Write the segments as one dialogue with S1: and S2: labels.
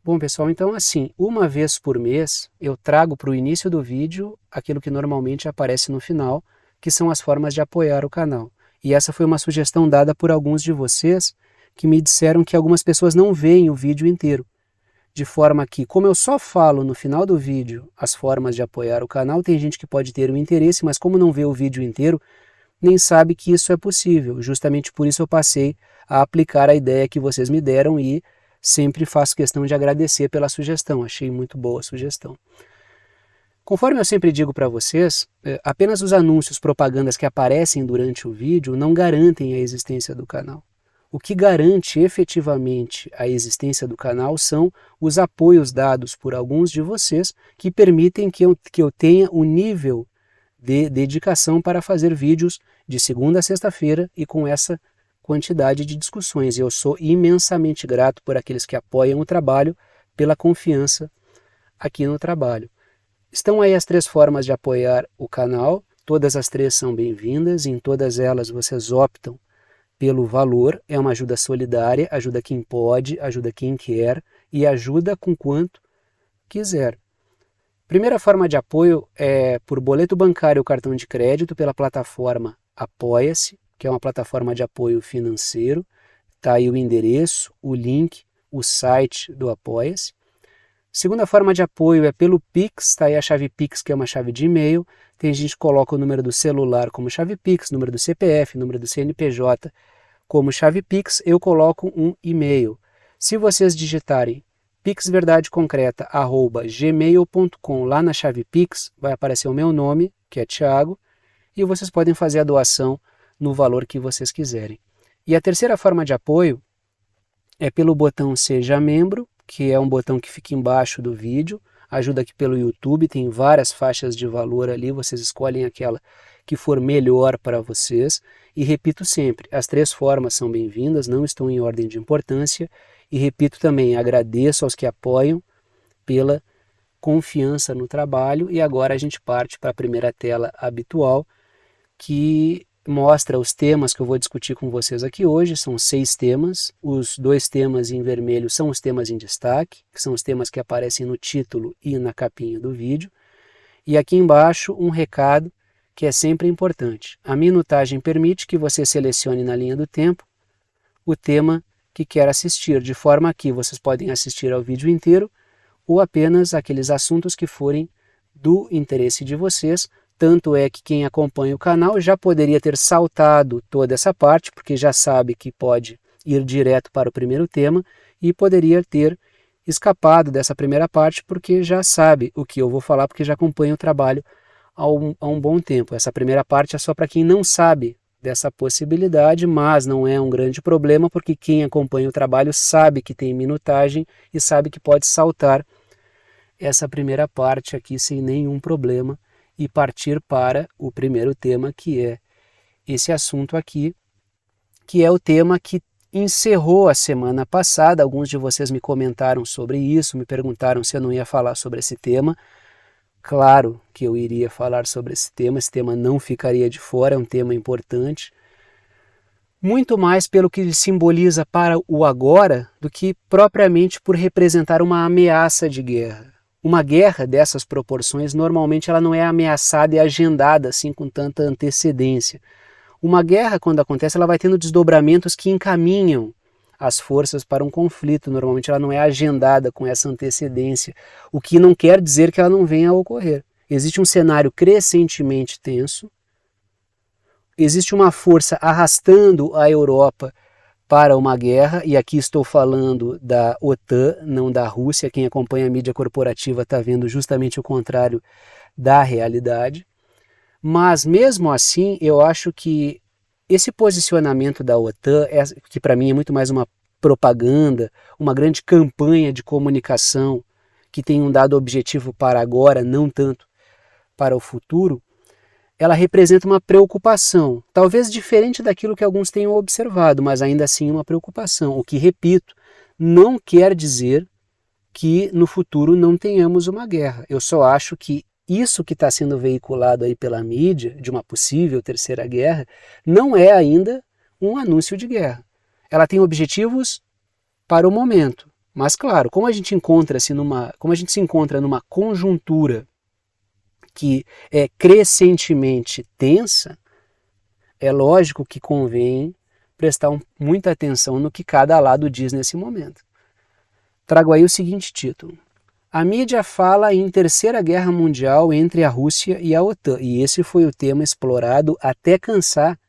S1: Bom, pessoal, então assim, uma vez por mês eu trago para o início do vídeo aquilo que normalmente aparece no final, que são as formas de apoiar o canal. E essa foi uma sugestão dada por alguns de vocês que me disseram que algumas pessoas não veem o vídeo inteiro. De forma que, como eu só falo no final do vídeo as formas de apoiar o canal, tem gente que pode ter um interesse, mas como não vê o vídeo inteiro, nem sabe que isso é possível. Justamente por isso eu passei a aplicar a ideia que vocês me deram e sempre faço questão de agradecer pela sugestão. Achei muito boa a sugestão. Conforme eu sempre digo para vocês, apenas os anúncios, propagandas que aparecem durante o vídeo não garantem a existência do canal. O que garante efetivamente a existência do canal são os apoios dados por alguns de vocês que permitem que eu tenha o nível de dedicação para fazer vídeos de segunda a sexta-feira e com essa quantidade de discussões. Eu sou imensamente grato por aqueles que apoiam o trabalho, pela confiança aqui no trabalho. Estão aí as 3 formas de apoiar o canal, todas as 3 são bem-vindas, em todas elas vocês optam pelo valor, é uma ajuda solidária, ajuda quem pode, ajuda quem quer e ajuda com quanto quiser. Primeira forma de apoio é por boleto bancário ou cartão de crédito pela plataforma Apoia-se, que é uma plataforma de apoio financeiro. Está aí o endereço, o link, o site do Apoia-se. Segunda forma de apoio é pelo Pix, está aí a chave Pix, que é uma chave de e-mail. Tem gente que coloca o número do celular como chave Pix, número do CPF, número do CNPJ como chave Pix, eu coloco um e-mail. Se vocês digitarem pixverdadeconcreta@gmail.com lá na chave Pix, vai aparecer o meu nome, que é Thiago, e vocês podem fazer a doação no valor que vocês quiserem. E a terceira forma de apoio é pelo botão Seja Membro, que é um botão que fica embaixo do vídeo, ajuda aqui pelo YouTube, tem várias faixas de valor ali, vocês escolhem aquela que for melhor para vocês. E repito sempre, as 3 formas são bem-vindas, não estão em ordem de importância. E repito também, agradeço aos que apoiam pela confiança no trabalho. E agora a gente parte para a primeira tela habitual, que mostra os temas que eu vou discutir com vocês aqui hoje. São 6 temas, os 2 temas em vermelho são os temas em destaque, que são os temas que aparecem no título e na capinha do vídeo. E aqui embaixo um recado que é sempre importante. A minutagem permite que você selecione na linha do tempo o tema que quer assistir, de forma que vocês podem assistir ao vídeo inteiro ou apenas aqueles assuntos que forem do interesse de vocês. Tanto é que quem acompanha o canal já poderia ter saltado toda essa parte, porque já sabe que pode ir direto para o primeiro tema, e poderia ter escapado dessa primeira parte, porque já sabe o que eu vou falar, porque já acompanha o trabalho há um bom tempo. Essa primeira parte é só para quem não sabe dessa possibilidade, mas não é um grande problema, porque quem acompanha o trabalho sabe que tem minutagem e sabe que pode saltar essa primeira parte aqui sem nenhum problema e partir para o primeiro tema, que é esse assunto aqui, que é o tema que encerrou a semana passada. Alguns de vocês me comentaram sobre isso, me perguntaram se eu não ia falar sobre esse tema. Claro que eu iria falar sobre esse tema não ficaria de fora, é um tema importante. Muito mais pelo que ele simboliza para o agora do que propriamente por representar uma ameaça de guerra. Uma guerra dessas proporções, normalmente ela não é ameaçada e agendada assim com tanta antecedência. Uma guerra, quando acontece, ela vai tendo desdobramentos que encaminham as forças para um conflito. Normalmente ela não é agendada com essa antecedência, o que não quer dizer que ela não venha a ocorrer. Existe um cenário crescentemente tenso, existe uma força arrastando a Europa para uma guerra, e aqui estou falando da OTAN, não da Rússia. Quem acompanha a mídia corporativa está vendo justamente o contrário da realidade. Mas mesmo assim, eu acho que esse posicionamento da OTAN, que para mim é muito mais uma propaganda, uma grande campanha de comunicação que tem um dado objetivo para agora, não tanto para o futuro, ela representa uma preocupação, talvez diferente daquilo que alguns tenham observado, mas ainda assim uma preocupação, o que, repito, não quer dizer que no futuro não tenhamos uma guerra. Eu só acho que isso que está sendo veiculado aí pela mídia, de uma possível terceira guerra, não é ainda um anúncio de guerra. Ela tem objetivos para o momento, Mas claro, como a gente se encontra numa conjuntura que é crescentemente tensa, é lógico que convém prestar muita atenção no que cada lado diz nesse momento. Trago aí o seguinte título: a mídia fala em Terceira Guerra Mundial entre a Rússia e a OTAN, e esse foi o tema explorado até cansar.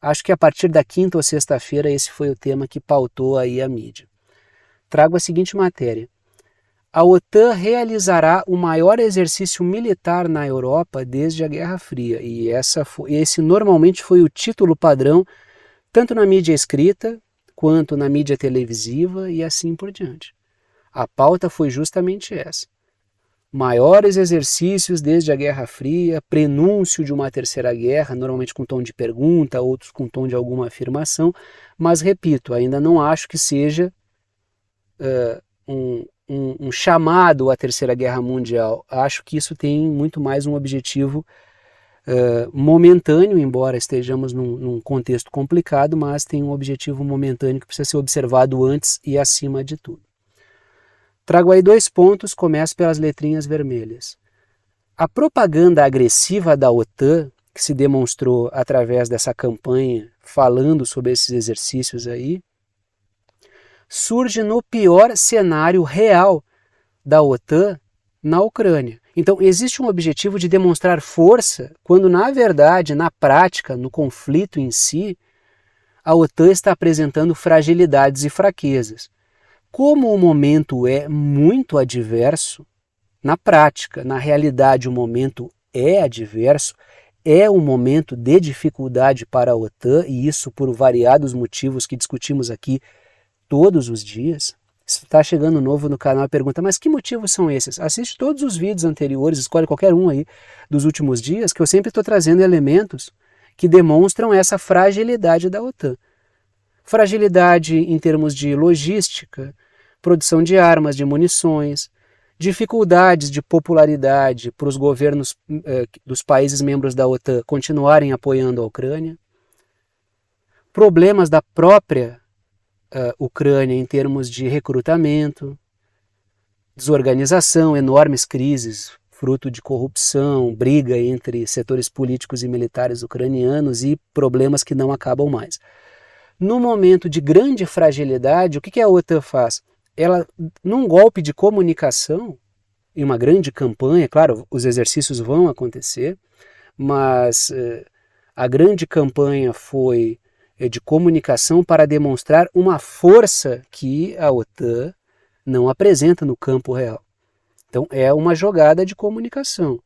S1: Acho que a partir da quinta ou sexta-feira esse foi o tema que pautou aí a mídia. Trago a seguinte matéria: a OTAN realizará o maior exercício militar na Europa desde a Guerra Fria, e esse normalmente foi o título padrão tanto na mídia escrita quanto na mídia televisiva e assim por diante. A pauta foi justamente essa: maiores exercícios desde a Guerra Fria, prenúncio de uma terceira guerra, normalmente com tom de pergunta, outros com tom de alguma afirmação, mas repito, ainda não acho que seja um chamado à Terceira Guerra Mundial. Acho que isso tem muito mais um objetivo momentâneo, embora estejamos num contexto complicado, mas tem um objetivo momentâneo que precisa ser observado antes e acima de tudo. Trago aí 2 pontos, começo pelas letrinhas vermelhas. A propaganda agressiva da OTAN, que se demonstrou através dessa campanha falando sobre esses exercícios aí, surge no pior cenário real da OTAN na Ucrânia. Então existe um objetivo de demonstrar força, quando na verdade, na prática, no conflito em si, a OTAN está apresentando fragilidades e fraquezas. Como o momento é muito adverso, na prática, na realidade o momento é adverso, é um momento de dificuldade para a OTAN, e isso por variados motivos que discutimos aqui todos os dias. Se está chegando novo no canal e pergunta, mas que motivos são esses? Assiste todos os vídeos anteriores, escolhe qualquer um aí dos últimos dias, que eu sempre estou trazendo elementos que demonstram essa fragilidade da OTAN. Fragilidade em termos de logística, produção de armas, de munições, dificuldades de popularidade para os governos dos países membros da OTAN continuarem apoiando a Ucrânia, problemas da própria Ucrânia em termos de recrutamento, desorganização, enormes crises, fruto de corrupção, briga entre setores políticos e militares ucranianos e problemas que não acabam mais. No momento de grande fragilidade, o que a OTAN faz? Ela, num golpe de comunicação, em uma grande campanha, claro, os exercícios vão acontecer, mas a grande campanha foi de comunicação para demonstrar uma força que a OTAN não apresenta no campo real. Então é uma jogada de comunicação.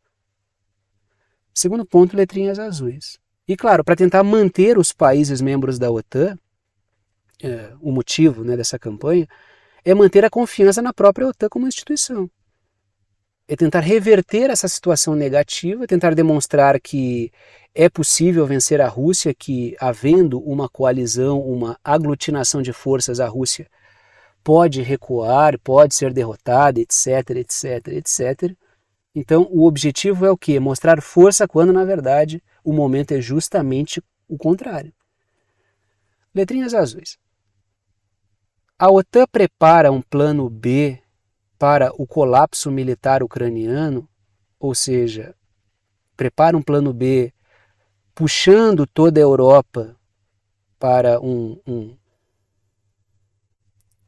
S1: Segundo ponto, letrinhas azuis. E claro, para tentar manter os países membros da OTAN, o motivo dessa campanha é manter a confiança na própria OTAN como instituição. É tentar reverter essa situação negativa, tentar demonstrar que é possível vencer a Rússia, que havendo uma coalizão, uma aglutinação de forças, a Rússia pode recuar, pode ser derrotada, etc, etc, etc. Então o objetivo é o quê? Mostrar força quando na verdade o momento é justamente o contrário. Letrinhas azuis. A OTAN prepara um plano B para o colapso militar ucraniano, ou seja, prepara um plano B puxando toda a Europa para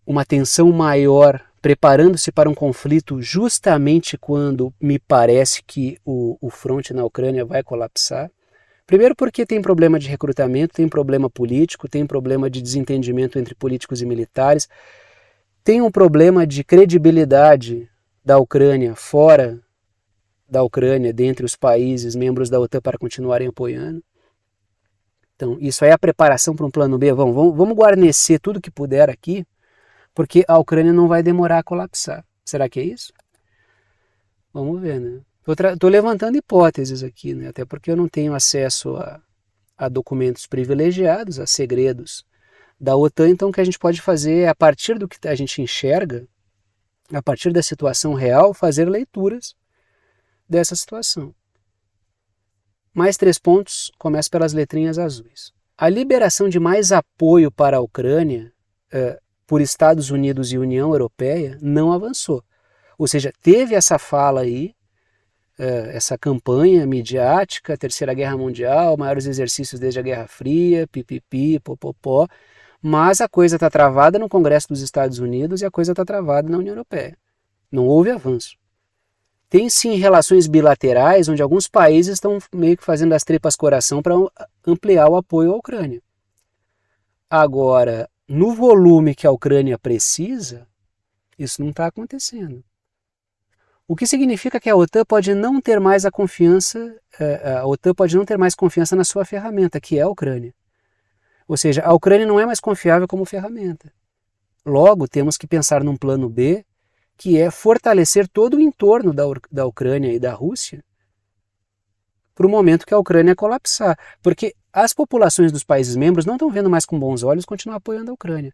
S1: uma tensão maior, preparando-se para um conflito justamente quando me parece que o fronte na Ucrânia vai colapsar. Primeiro porque tem problema de recrutamento, tem problema político, tem problema de desentendimento entre políticos e militares, tem um problema de credibilidade da Ucrânia fora da Ucrânia, dentre os países membros da OTAN para continuarem apoiando. Então isso aí é a preparação para um plano B. Vamos guarnecer tudo que puder aqui, porque a Ucrânia não vai demorar a colapsar. Será que é isso? Vamos ver, né? Estou levantando hipóteses aqui, né? Até porque eu não tenho acesso a documentos privilegiados, a segredos da OTAN, então o que a gente pode fazer é, a partir do que a gente enxerga, a partir da situação real, fazer leituras dessa situação. Mais 3 pontos, começo pelas letrinhas azuis. A liberação de mais apoio para a Ucrânia por Estados Unidos e União Europeia não avançou. Ou seja, teve essa fala aí, essa campanha midiática, Terceira Guerra Mundial, maiores exercícios desde a Guerra Fria, pipipi, popopó, mas a coisa está travada no Congresso dos Estados Unidos e a coisa está travada na União Europeia. Não houve avanço. Tem sim relações bilaterais onde alguns países estão meio que fazendo as tripas coração para ampliar o apoio à Ucrânia. Agora, no volume que a Ucrânia precisa, isso não está acontecendo. O que significa que a OTAN pode não ter mais a OTAN pode não ter mais confiança na sua ferramenta, que é a Ucrânia. Ou seja, a Ucrânia não é mais confiável como ferramenta. Logo, temos que pensar num plano B, que é fortalecer todo o entorno da Ucrânia e da Rússia para o momento que a Ucrânia colapsar. Porque as populações dos países membros não estão vendo mais com bons olhos continuar apoiando a Ucrânia.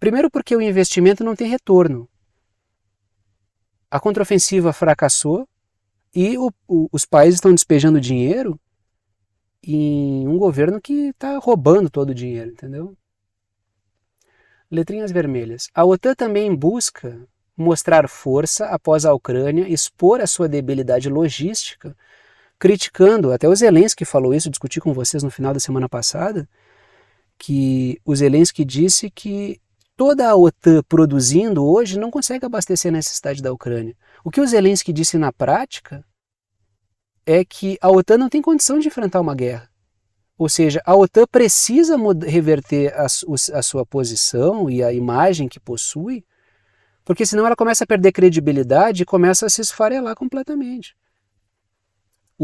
S1: Primeiro porque o investimento não tem retorno. A contraofensiva fracassou e os países estão despejando dinheiro em um governo que está roubando todo o dinheiro, entendeu? Letrinhas vermelhas. A OTAN também busca mostrar força após a Ucrânia expor a sua debilidade logística, criticando, até o Zelensky falou isso, discuti com vocês no final da semana passada, que o Zelensky disse que toda a OTAN produzindo hoje não consegue abastecer a necessidade da Ucrânia. O que o Zelensky disse na prática é que a OTAN não tem condição de enfrentar uma guerra. Ou seja, a OTAN precisa reverter a sua posição e a imagem que possui, porque senão ela começa a perder credibilidade e começa a se esfarelar completamente.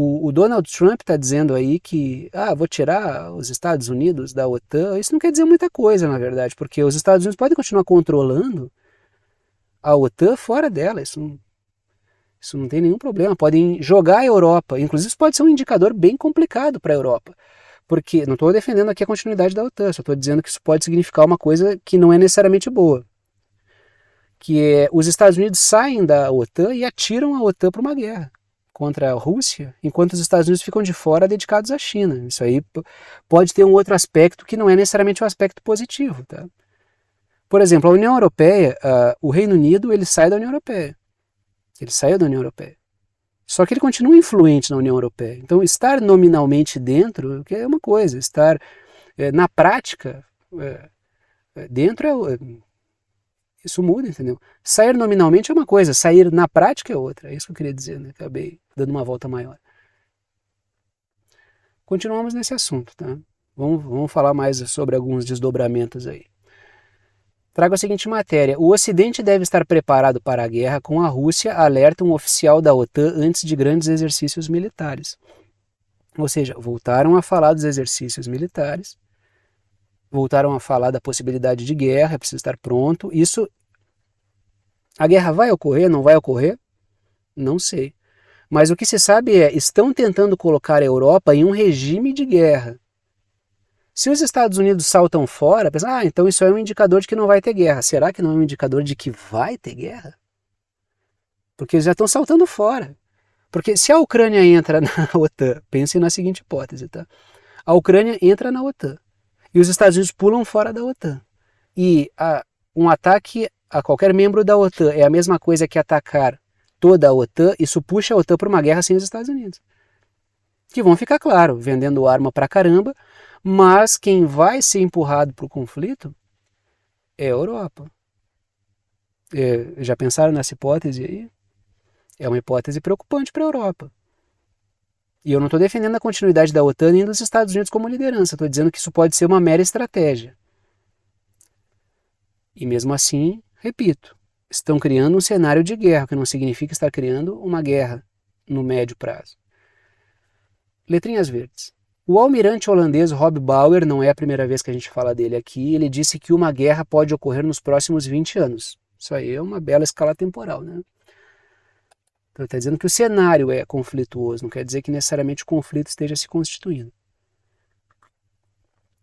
S1: O Donald Trump está dizendo aí que vou tirar os Estados Unidos da OTAN. Isso não quer dizer muita coisa, na verdade, porque os Estados Unidos podem continuar controlando a OTAN fora dela. Isso não tem nenhum problema. Podem jogar a Europa. Inclusive, isso pode ser um indicador bem complicado para a Europa. Porque, não estou defendendo aqui a continuidade da OTAN, só estou dizendo que isso pode significar uma coisa que não é necessariamente boa. Que é, os Estados Unidos saem da OTAN e atiram a OTAN para uma guerra contra a Rússia, enquanto os Estados Unidos ficam de fora dedicados à China. Isso aí pode ter um outro aspecto que não é necessariamente um aspecto positivo. Tá? Por exemplo, a União Europeia, o Reino Unido, ele sai da União Europeia. Ele saiu da União Europeia. Só que ele continua influente na União Europeia. Então, estar nominalmente dentro é uma coisa, estar na prática dentro isso muda, entendeu? Sair nominalmente é uma coisa, sair na prática é outra. É isso que eu queria dizer, né? Acabei dando uma volta maior. Continuamos nesse assunto, tá? Vamos falar mais sobre alguns desdobramentos aí. Trago a seguinte matéria. O Ocidente deve estar preparado para a guerra com a Rússia, alerta um oficial da OTAN antes de grandes exercícios militares. Ou seja, voltaram a falar dos exercícios militares, voltaram a falar da possibilidade de guerra, precisa estar pronto. A guerra vai ocorrer, não vai ocorrer? Não sei. Mas o que se sabe estão tentando colocar a Europa em um regime de guerra. Se os Estados Unidos saltam fora, pensam, então isso é um indicador de que não vai ter guerra. Será que não é um indicador de que vai ter guerra? Porque eles já estão saltando fora. Porque se a Ucrânia entra na OTAN, pensem na seguinte hipótese, tá? A Ucrânia entra na OTAN e os Estados Unidos pulam fora da OTAN. E um ataque a qualquer membro da OTAN é a mesma coisa que atacar toda a OTAN, isso puxa a OTAN para uma guerra sem os Estados Unidos. Que vão ficar, claro, vendendo arma pra caramba, mas quem vai ser empurrado para o conflito é a Europa. Já pensaram nessa hipótese aí? É uma hipótese preocupante para a Europa. E eu não estou defendendo a continuidade da OTAN nem dos Estados Unidos como liderança, estou dizendo que isso pode ser uma mera estratégia. E mesmo assim, repito, estão criando um cenário de guerra, que não significa estar criando uma guerra no médio prazo. Letrinhas verdes. O almirante holandês Rob Bauer, não é a primeira vez que a gente fala dele aqui, ele disse que uma guerra pode ocorrer nos próximos 20 anos. Isso aí é uma bela escala temporal, né? Então ele está dizendo que o cenário é conflituoso, não quer dizer que necessariamente o conflito esteja se constituindo.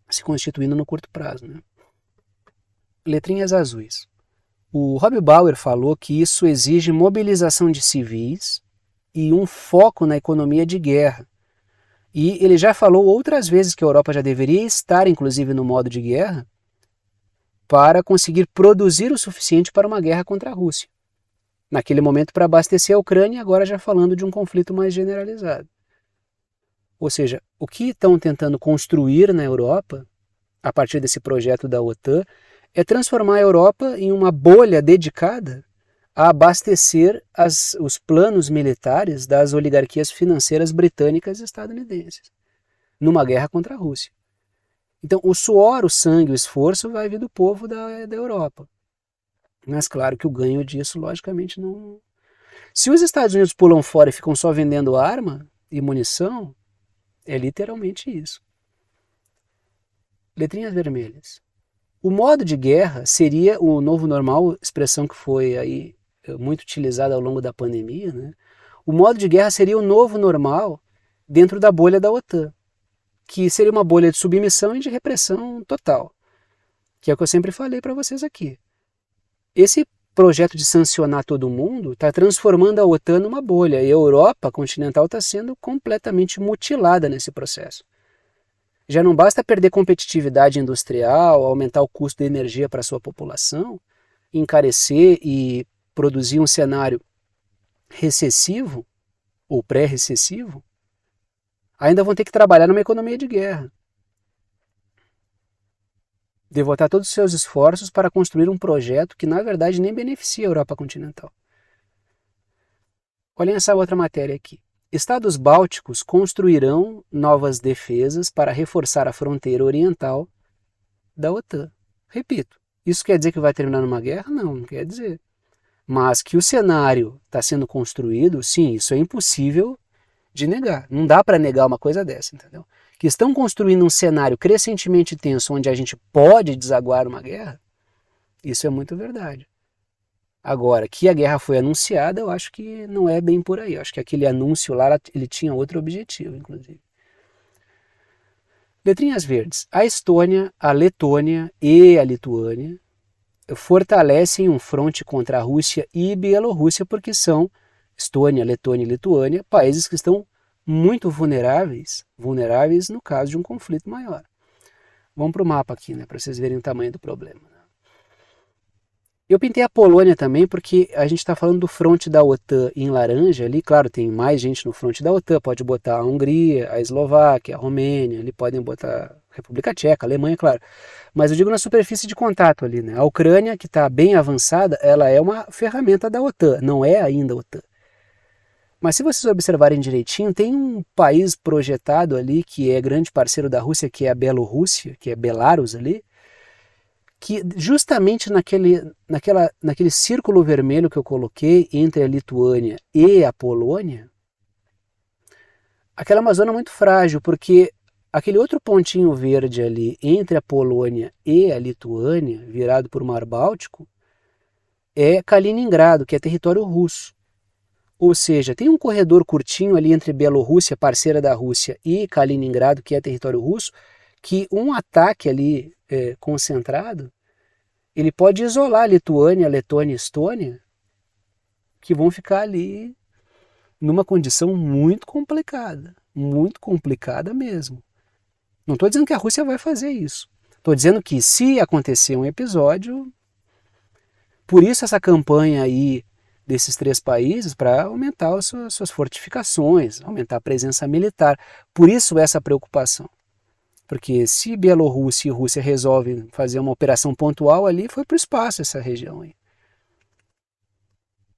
S1: Se constituindo no curto prazo, né? Letrinhas azuis. O Rob Bauer falou que isso exige mobilização de civis e um foco na economia de guerra. E ele já falou outras vezes que a Europa já deveria estar, inclusive, no modo de guerra, para conseguir produzir o suficiente para uma guerra contra a Rússia. Naquele momento para abastecer a Ucrânia, agora já falando de um conflito mais generalizado. Ou seja, o que estão tentando construir na Europa, a partir desse projeto da OTAN, é transformar a Europa em uma bolha dedicada a abastecer os planos militares das oligarquias financeiras britânicas e estadunidenses, numa guerra contra a Rússia. Então, o suor, o sangue, o esforço vai vir do povo da Europa. Mas claro que o ganho disso, logicamente, não... Se os Estados Unidos pulam fora e ficam só vendendo arma e munição, é literalmente isso. Letrinhas vermelhas. O modo de guerra seria o novo normal, expressão que foi aí muito utilizada ao longo da pandemia, né? O modo de guerra seria o novo normal dentro da bolha da OTAN, que seria uma bolha de submissão e de repressão total, que é o que eu sempre falei para vocês aqui. Esse projeto de sancionar todo mundo está transformando a OTAN numa bolha, e a Europa continental está sendo completamente mutilada nesse processo. Já não basta perder competitividade industrial, aumentar o custo da energia para a sua população, encarecer e produzir um cenário recessivo ou pré-recessivo, ainda vão ter que trabalhar numa economia de guerra. Devotar todos os seus esforços para construir um projeto que na verdade nem beneficia a Europa continental. Olhem essa outra matéria aqui. Estados bálticos construirão novas defesas para reforçar a fronteira oriental da OTAN. Repito, isso quer dizer que vai terminar numa guerra? Não, não quer dizer. Mas que o cenário está sendo construído, sim, isso é impossível de negar. Não dá para negar uma coisa dessa, entendeu? Que estão construindo um cenário crescentemente tenso onde a gente pode desaguar uma guerra, isso é muito verdade. Agora, que a guerra foi anunciada, eu acho que não é bem por aí. Eu acho que aquele anúncio lá, ele tinha outro objetivo, inclusive. Letrinhas verdes. A Estônia, a Letônia e a Lituânia fortalecem um fronte contra a Rússia e Bielorrússia porque são, Estônia, Letônia e Lituânia, países que estão muito vulneráveis no caso de um conflito maior. Vamos para o mapa aqui, né, para vocês verem o tamanho do problema. Eu pintei a Polônia também porque a gente está falando do fronte da OTAN em laranja ali, claro, tem mais gente no fronte da OTAN, pode botar a Hungria, a Eslováquia, a Romênia, ali podem botar a República Tcheca, a Alemanha, claro. Mas eu digo na superfície de contato ali, né? A Ucrânia, que está bem avançada, ela é uma ferramenta da OTAN, não é ainda a OTAN. Mas se vocês observarem direitinho, tem um país projetado ali que é grande parceiro da Rússia, que é a Bielorrússia, que é Belarus ali, que justamente naquele círculo vermelho que eu coloquei entre a Lituânia e a Polônia, aquela é uma zona muito frágil, porque aquele outro pontinho verde ali entre a Polônia e a Lituânia, virado por Mar Báltico, é Kaliningrado, que é território russo. Ou seja, tem um corredor curtinho ali entre Bielorrússia, parceira da Rússia, e Kaliningrado, que é território russo, que um ataque ali concentrado, ele pode isolar a Lituânia, Letônia e Estônia, que vão ficar ali numa condição muito complicada mesmo. Não estou dizendo que a Rússia vai fazer isso. Estou dizendo que se acontecer um episódio, por isso essa campanha aí desses 3 países para aumentar as suas fortificações, aumentar a presença militar. Por isso essa preocupação. Porque se Bielorrússia e Rússia resolvem fazer uma operação pontual ali, foi para o espaço essa região aí.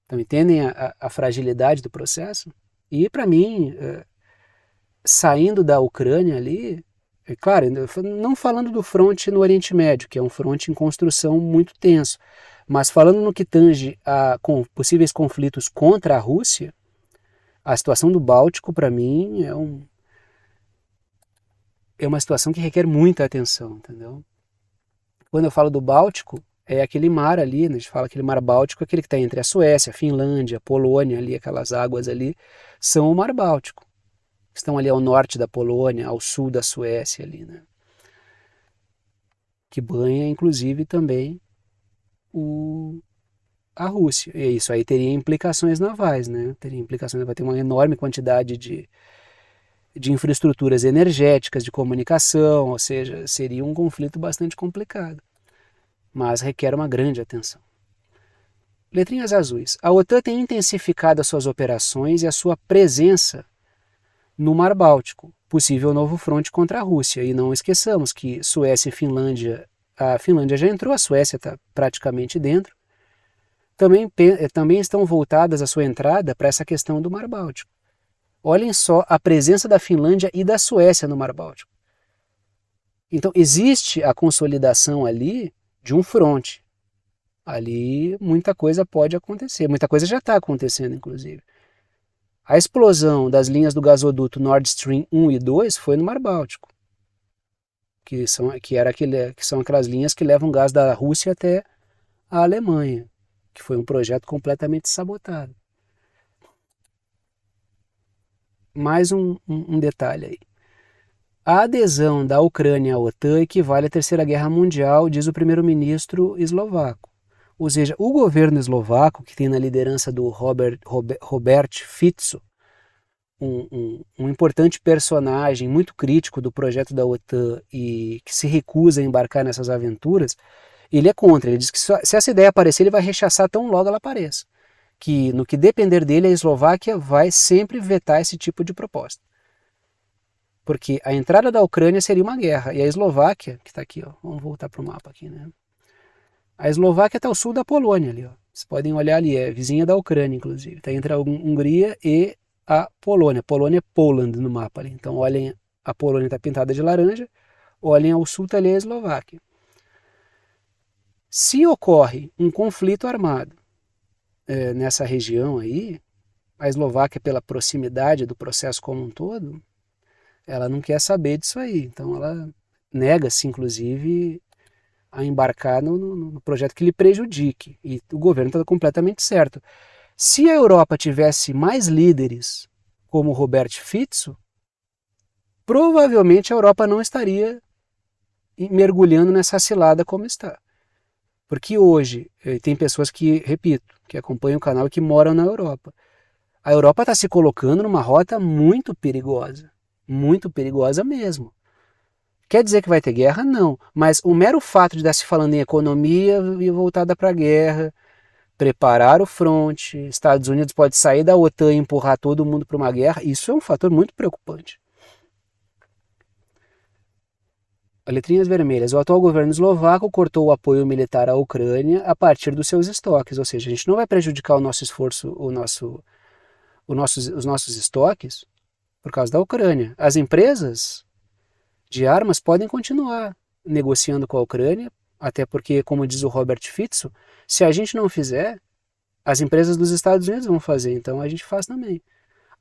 S1: Então entendem a fragilidade do processo? E para mim, saindo da Ucrânia ali, é claro, não falando do fronte no Oriente Médio, que é um fronte em construção muito tenso, mas falando no que tange a possíveis conflitos contra a Rússia, a situação do Báltico para mim é uma situação que requer muita atenção, entendeu? Quando eu falo do Báltico, é aquele mar ali, né, a gente fala aquele mar Báltico, aquele que está entre a Suécia, a Finlândia, a Polônia, ali, aquelas águas ali, são o mar Báltico. Estão ali ao norte da Polônia, ao sul da Suécia ali, né? Que banha, inclusive, também a Rússia. E isso aí teria implicações navais, né? Vai ter uma enorme quantidade de infraestruturas energéticas, de comunicação, ou seja, seria um conflito bastante complicado. mas requer uma grande atenção. Letrinhas azuis. A OTAN tem intensificado as suas operações e a sua presença no Mar Báltico, possível novo fronte contra a Rússia. E não esqueçamos que Suécia e Finlândia, a Finlândia já entrou, a Suécia está praticamente dentro, também estão voltadas a sua entrada para essa questão do Mar Báltico. Olhem só a presença da Finlândia e da Suécia no Mar Báltico. Então existe a consolidação ali de um fronte. Ali muita coisa pode acontecer, muita coisa já está acontecendo, inclusive. A explosão das linhas do gasoduto Nord Stream 1 e 2 foi no Mar Báltico, que são aquelas linhas que levam gás da Rússia até a Alemanha, que foi um projeto completamente sabotado. Mais um detalhe aí. A adesão da Ucrânia à OTAN equivale à Terceira Guerra Mundial, diz o primeiro-ministro eslovaco. Ou seja, o governo eslovaco, que tem na liderança do Robert Fico, um importante personagem muito crítico do projeto da OTAN e que se recusa a embarcar nessas aventuras, ele é contra. Ele diz que se essa ideia aparecer, ele vai rechaçar tão logo ela apareça. Que no que depender dele, a Eslováquia vai sempre vetar esse tipo de proposta. Porque a entrada da Ucrânia seria uma guerra, e a Eslováquia, que está aqui, ó, vamos voltar para o mapa aqui, né? A Eslováquia está ao sul da Polônia ali, ó. Vocês podem olhar ali, é vizinha da Ucrânia, inclusive. Está entre a Hungria e a Polônia. Polônia é Poland no mapa ali. Então olhem, a Polônia está pintada de laranja, olhem ao sul, está ali a Eslováquia. Se ocorre um conflito armado nessa região aí, a Eslováquia, pela proximidade do processo como um todo, ela não quer saber disso aí. Então ela nega-se, inclusive, a embarcar no projeto que lhe prejudique. E o governo está completamente certo. Se a Europa tivesse mais líderes como Robert Fico, provavelmente a Europa não estaria mergulhando nessa cilada como está. Porque hoje tem pessoas que, repito, que acompanham o canal e que moram na Europa. A Europa está se colocando numa rota muito perigosa mesmo. Quer dizer que vai ter guerra? Não. Mas o mero fato de estar se falando em economia e voltada para a guerra, preparar o fronte, Estados Unidos pode sair da OTAN e empurrar todo mundo para uma guerra, isso é um fator muito preocupante. Letrinhas vermelhas. O atual governo eslovaco cortou o apoio militar à Ucrânia a partir dos seus estoques, ou seja, a gente não vai prejudicar o nosso esforço, os nossos estoques por causa da Ucrânia. As empresas de armas podem continuar negociando com a Ucrânia, até porque, como diz o Robert Fico, se a gente não fizer, as empresas dos Estados Unidos vão fazer, então a gente faz também.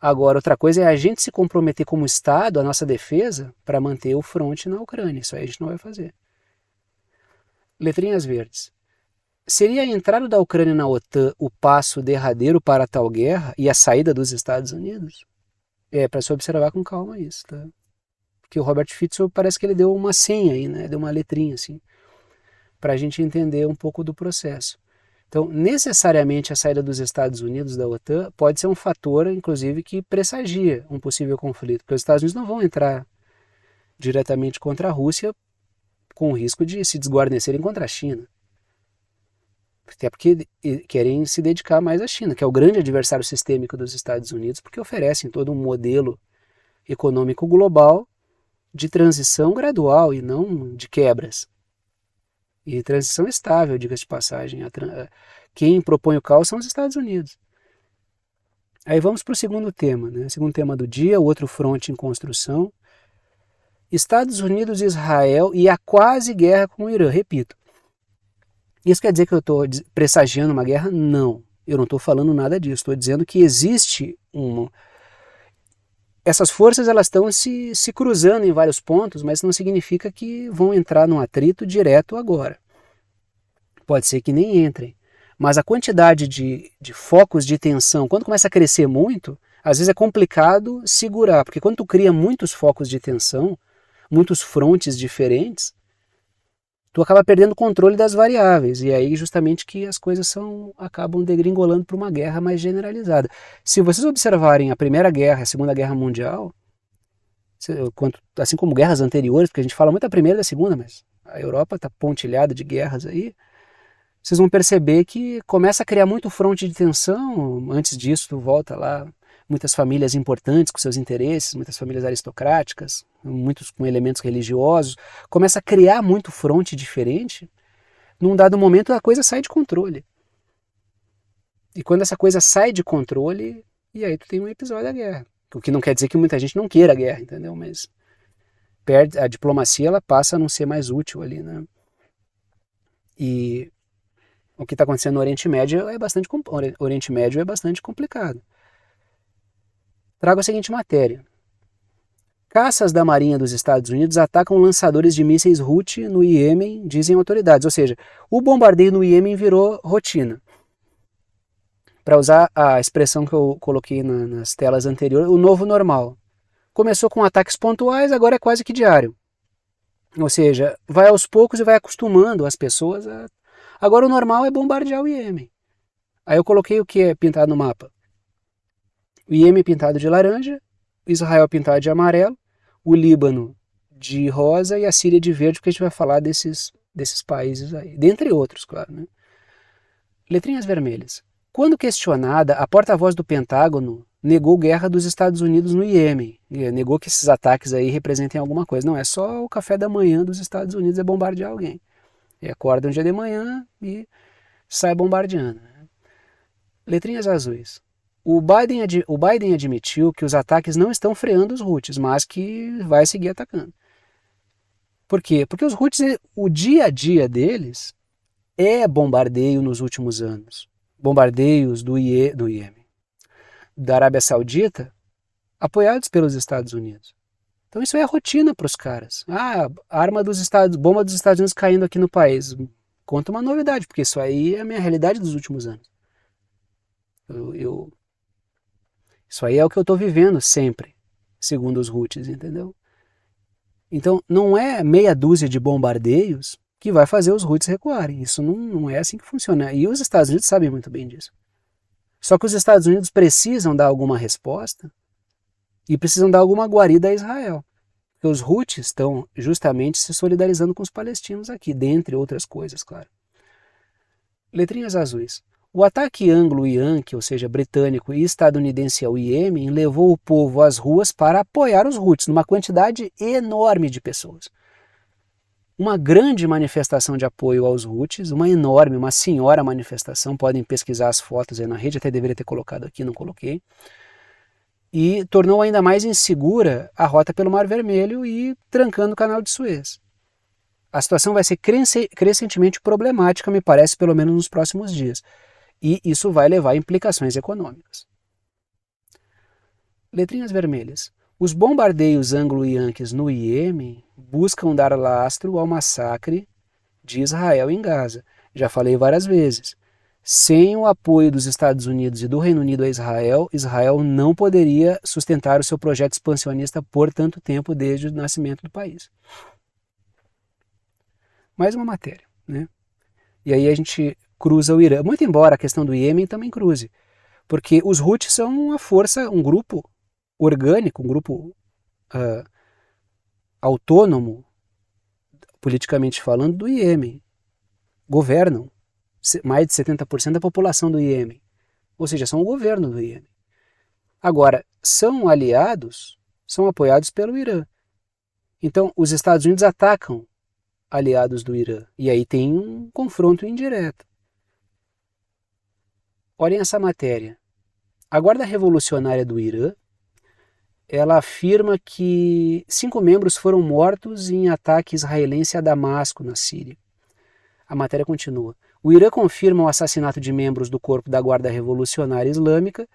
S1: Agora, outra coisa é a gente se comprometer como Estado, a nossa defesa, para manter o fronte na Ucrânia. Isso aí a gente não vai fazer. Letrinhas verdes. Seria a entrada da Ucrânia na OTAN o passo derradeiro para tal guerra e a saída dos Estados Unidos? É para se observar com calma isso, tá? Porque o Robert Fico parece que ele deu uma senha aí, né? Deu uma letrinha assim, para a gente entender um pouco do processo. Então, necessariamente a saída dos Estados Unidos da OTAN pode ser um fator, inclusive, que pressagia um possível conflito, porque os Estados Unidos não vão entrar diretamente contra a Rússia com o risco de se desguarnecerem contra a China. Até porque querem se dedicar mais à China, que é o grande adversário sistêmico dos Estados Unidos, porque oferecem todo um modelo econômico global de transição gradual e não de quebras. E transição estável, diga-se de passagem. Quem propõe o caos são os Estados Unidos. Aí vamos para o segundo tema, né? Segundo tema do dia, o outro fronte em construção. Estados Unidos, Israel e a quase guerra com o Irã. Repito, isso quer dizer que eu estou pressagiando uma guerra? Não, eu não estou falando nada disso. Estou dizendo que existe essas forças elas estão se cruzando em vários pontos, mas não significa que vão entrar num atrito direto agora. Pode ser que nem entrem. Mas a quantidade de focos de tensão, quando começa a crescer muito, às vezes é complicado segurar, porque quando tu cria muitos focos de tensão, muitos frontes diferentes, tu acaba perdendo o controle das variáveis, e aí justamente que as coisas acabam degringolando para uma guerra mais generalizada. Se vocês observarem a Primeira Guerra, a Segunda Guerra Mundial, assim como guerras anteriores, porque a gente fala muito da Primeira e da Segunda, mas a Europa está pontilhada de guerras aí, vocês vão perceber que começa a criar muito fronte de tensão. Antes disso, tu volta lá, muitas famílias importantes com seus interesses, muitas famílias aristocráticas, muitos com elementos religiosos, começa a criar muito fronte diferente. Num dado momento a coisa sai de controle. E quando essa coisa sai de controle, e aí tu tem um episódio da guerra. O que não quer dizer que muita gente não queira a guerra, entendeu? Mas a diplomacia ela passa a não ser mais útil ali, né? E o que está acontecendo no Oriente Médio é bastante complicado. Trago a seguinte matéria. Caças da Marinha dos Estados Unidos atacam lançadores de mísseis Houthi no Iêmen, dizem autoridades. Ou seja, o bombardeio no Iêmen virou rotina. Para usar a expressão que eu coloquei nas telas anteriores, o novo normal. Começou com ataques pontuais, agora é quase que diário. Ou seja, vai aos poucos e vai acostumando as pessoas a... Agora o normal é bombardear o Iêmen. Aí eu coloquei o que é pintado no mapa. O Iêmen pintado de laranja, Israel pintado de amarelo, o Líbano de rosa e a Síria de verde, porque a gente vai falar desses países aí. Dentre outros, claro. Né? Letrinhas vermelhas. Quando questionada, a porta-voz do Pentágono negou guerra dos Estados Unidos no Iêmen. Negou que esses ataques aí representem alguma coisa. Não, é só o café da manhã dos Estados Unidos é bombardear alguém. E acorda um dia de manhã e sai bombardeando. Letrinhas azuis. O Biden admitiu que os ataques não estão freando os Houthis, mas que vai seguir atacando. Por quê? Porque os Houthis, o dia a dia deles é bombardeio nos últimos anos. Bombardeios do Iêmen, da Arábia Saudita, apoiados pelos Estados Unidos. Então isso é rotina para os caras. Bomba dos Estados Unidos caindo aqui no país. Conta uma novidade, porque isso aí é a minha realidade dos últimos anos. Isso aí é o que eu estou vivendo sempre, segundo os Houthis, entendeu? Então não é meia dúzia de bombardeios que vai fazer os Houthis recuarem. Isso não é assim que funciona. E os Estados Unidos sabem muito bem disso. Só que os Estados Unidos precisam dar alguma resposta e precisam dar alguma guarida a Israel. Porque os Houthis estão justamente se solidarizando com os palestinos aqui, dentre outras coisas, claro. Letrinhas azuis. O ataque anglo-yankee, ou seja, britânico e estadunidense ao Iêmen, levou o povo às ruas para apoiar os Houthis, numa quantidade enorme de pessoas. Uma grande manifestação de apoio aos Houthis, uma senhora manifestação, podem pesquisar as fotos aí na rede, até deveria ter colocado aqui, não coloquei, e tornou ainda mais insegura a rota pelo Mar Vermelho e trancando o canal de Suez. A situação vai ser crescentemente problemática, me parece, pelo menos nos próximos dias. E isso vai levar a implicações econômicas. Letrinhas vermelhas. Os bombardeios anglo-yankees no Iêmen buscam dar lastro ao massacre de Israel em Gaza. Já falei várias vezes. Sem o apoio dos Estados Unidos e do Reino Unido a Israel, Israel não poderia sustentar o seu projeto expansionista por tanto tempo desde o nascimento do país. Mais uma matéria, né? E aí a gente cruza o Irã. Muito embora a questão do Iêmen também cruze, porque os Houthis são uma força, um grupo orgânico, um grupo autônomo, politicamente falando, do Iêmen. Governam mais de 70% da população do Iêmen. Ou seja, são o governo do Iêmen. Agora, são aliados, são apoiados pelo Irã. Então, os Estados Unidos atacam aliados do Irã. E aí tem um confronto indireto. Olhem essa matéria. A Guarda Revolucionária do Irã, ela afirma que 5 membros foram mortos em ataque israelense a Damasco, na Síria. A matéria continua. O Irã confirma o assassinato de membros do corpo da Guarda Revolucionária Islâmica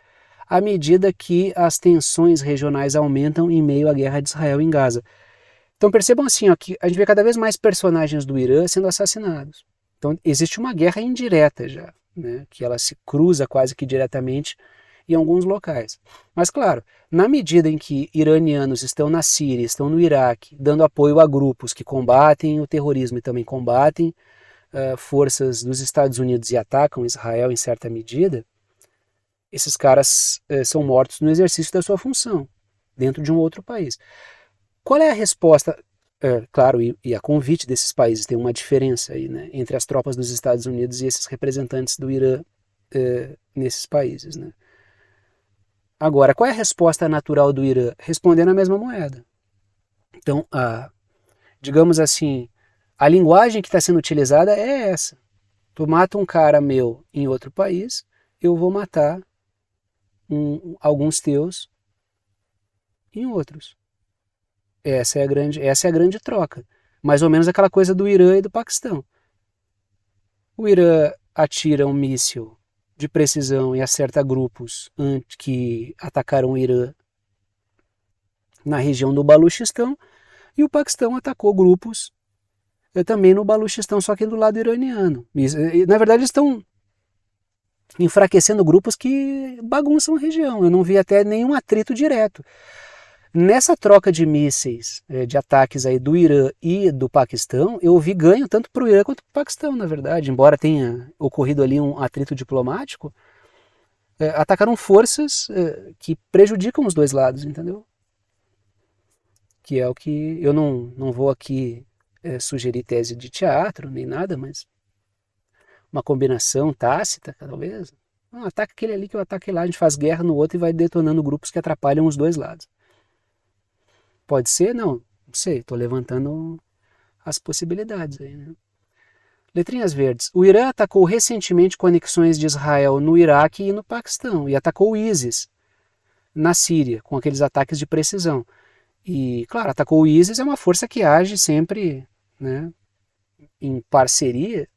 S1: à medida que as tensões regionais aumentam em meio à guerra de Israel em Gaza. Então percebam assim, ó, que a gente vê cada vez mais personagens do Irã sendo assassinados. Então existe uma guerra indireta já, né, que ela se cruza quase que diretamente em alguns locais. Mas claro, na medida em que iranianos estão na Síria, estão no Iraque, dando apoio a grupos que combatem o terrorismo e também combatem forças dos Estados Unidos e atacam Israel em certa medida, esses caras são mortos no exercício da sua função, dentro de um outro país. Qual é a resposta? claro, e a convite desses países, tem uma diferença aí, né, entre as tropas dos Estados Unidos e esses representantes do Irã nesses países, né. Agora, qual é a resposta natural do Irã? Responder na mesma moeda. Então, digamos assim, a linguagem que está sendo utilizada é essa. Tu mata um cara meu em outro país, eu vou matar alguns teus em outros. Essa é a grande troca. Mais ou menos aquela coisa do Irã e do Paquistão. O Irã atira um míssil de precisão e acerta grupos que atacaram o Irã na região do Baluchistão, e o Paquistão atacou grupos também no Baluchistão, só que do lado iraniano. Na verdade, eles estão enfraquecendo grupos que bagunçam a região. Eu não vi até nenhum atrito direto. Nessa troca de mísseis, de ataques aí do Irã e do Paquistão, eu vi ganho tanto para o Irã quanto para o Paquistão, na verdade. Embora tenha ocorrido ali um atrito diplomático, atacaram forças que prejudicam os dois lados, entendeu? Que é o que... Eu não vou aqui sugerir tese de teatro, nem nada, mas uma combinação tácita, talvez. Ataca aquele ali que eu ataquei lá, a gente faz guerra no outro e vai detonando grupos que atrapalham os dois lados. Pode ser? Não sei, estou levantando as possibilidades aí, né? Letrinhas verdes. O Irã atacou recentemente conexões de Israel no Iraque e no Paquistão, e atacou o ISIS na Síria, com aqueles ataques de precisão. E, claro, atacou o ISIS, é uma força que age sempre, né, em parceria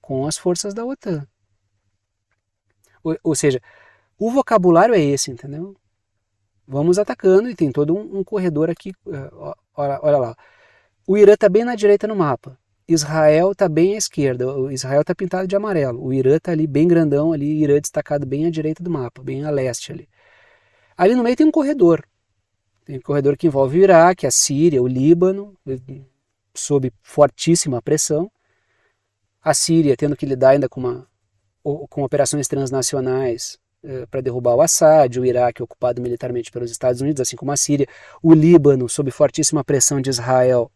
S1: com as forças da OTAN. Ou seja, o vocabulário é esse, entendeu? Vamos atacando e tem todo um corredor aqui. Olha lá. O Irã está bem na direita no mapa. Israel está bem à esquerda. O Israel está pintado de amarelo. O Irã está ali bem grandão, ali, Irã destacado bem à direita do mapa, bem a leste ali. Ali no meio tem um corredor. Tem um corredor que envolve o Iraque, a Síria, o Líbano, sob fortíssima pressão. A Síria tendo que lidar ainda com operações transnacionais para derrubar o Assad, o Iraque ocupado militarmente pelos Estados Unidos, assim como a Síria, o Líbano sob fortíssima pressão de Israel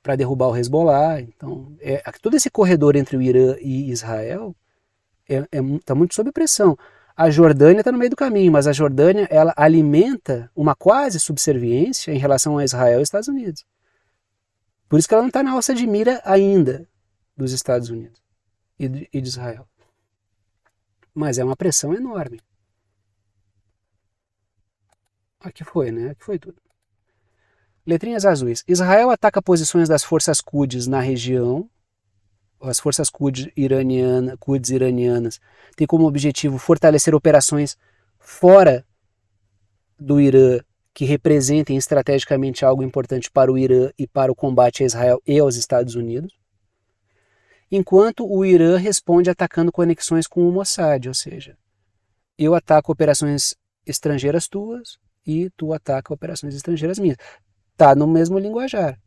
S1: para derrubar o Hezbollah. Então, todo esse corredor entre o Irã e Israel está muito sob pressão. A Jordânia está no meio do caminho, mas a Jordânia ela alimenta uma quase subserviência em relação a Israel e aos Estados Unidos. Por isso que ela não está na alça de mira ainda dos Estados Unidos e de Israel. Mas é uma pressão enorme. Aqui foi, né? Aqui foi tudo. Letrinhas azuis. Israel ataca posições das forças Quds na região. As forças Quds iranianas têm como objetivo fortalecer operações fora do Irã que representem estrategicamente algo importante para o Irã e para o combate a Israel e aos Estados Unidos. Enquanto o Irã responde atacando conexões com o Mossad, ou seja, eu ataco operações estrangeiras tuas e tu ataca operações estrangeiras minhas. Tá no mesmo linguajar.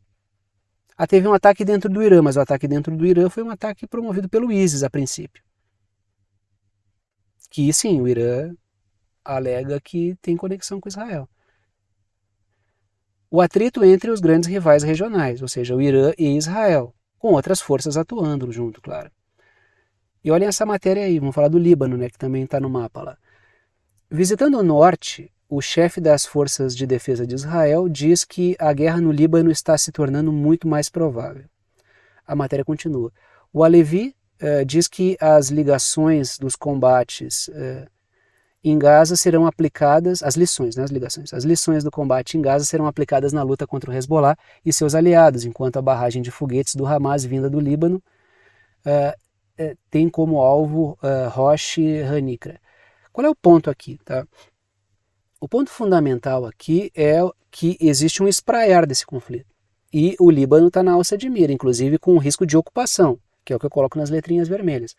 S1: Teve um ataque dentro do Irã, mas o ataque dentro do Irã foi um ataque promovido pelo ISIS a princípio. Que sim, o Irã alega que tem conexão com Israel. O atrito entre os grandes rivais regionais, ou seja, o Irã e Israel, com outras forças atuando junto, claro. E olhem essa matéria aí, vamos falar do Líbano, né, que também está no mapa lá. Visitando o norte, o chefe das forças de defesa de Israel diz que a guerra no Líbano está se tornando muito mais provável. A matéria continua. O Alevi diz que as ligações dos combates em Gaza serão aplicadas, as lições do combate em Gaza serão aplicadas na luta contra o Hezbollah e seus aliados, enquanto a barragem de foguetes do Hamas vinda do Líbano tem como alvo Rosh Hanikra. Qual é o ponto aqui? Tá? O ponto fundamental aqui é que existe um espraiar desse conflito. E o Líbano está na alça de mira, inclusive com o risco de ocupação, que é o que eu coloco nas letrinhas vermelhas.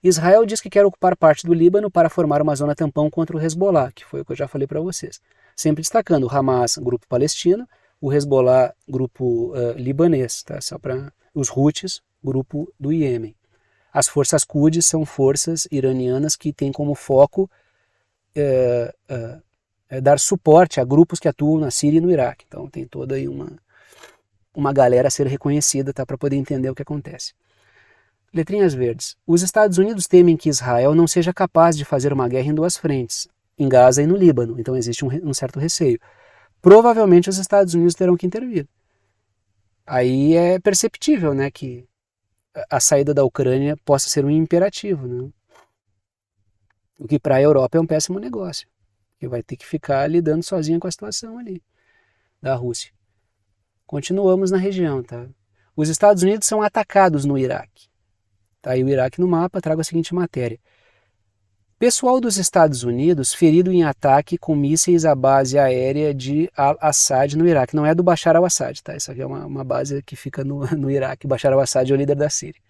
S1: Israel diz que quer ocupar parte do Líbano para formar uma zona tampão contra o Hezbollah, que foi o que eu já falei para vocês. Sempre destacando o Hamas, grupo palestino, o Hezbollah, grupo libanês, tá? Só para os Houthis, grupo do Iêmen. As forças Quds são forças iranianas que têm como foco dar suporte a grupos que atuam na Síria e no Iraque. Então tem toda aí uma galera a ser reconhecida, tá, para poder entender o que acontece. Letrinhas verdes. Os Estados Unidos temem que Israel não seja capaz de fazer uma guerra em duas frentes, em Gaza e no Líbano, então existe um certo receio. Provavelmente os Estados Unidos terão que intervir. Aí é perceptível, né, que a saída da Ucrânia possa ser um imperativo, né? O que para a Europa é um péssimo negócio, que vai ter que ficar lidando sozinha com a situação ali da Rússia. Continuamos na região, tá? Os Estados Unidos são atacados no Iraque. Tá aí o Iraque no mapa, trago a seguinte matéria. Pessoal dos Estados Unidos ferido em ataque com mísseis à base aérea de Al-Assad no Iraque. Não é do Bashar al-Assad, tá? Isso aqui é uma base que fica no Iraque. Bashar al-Assad é o líder da Síria.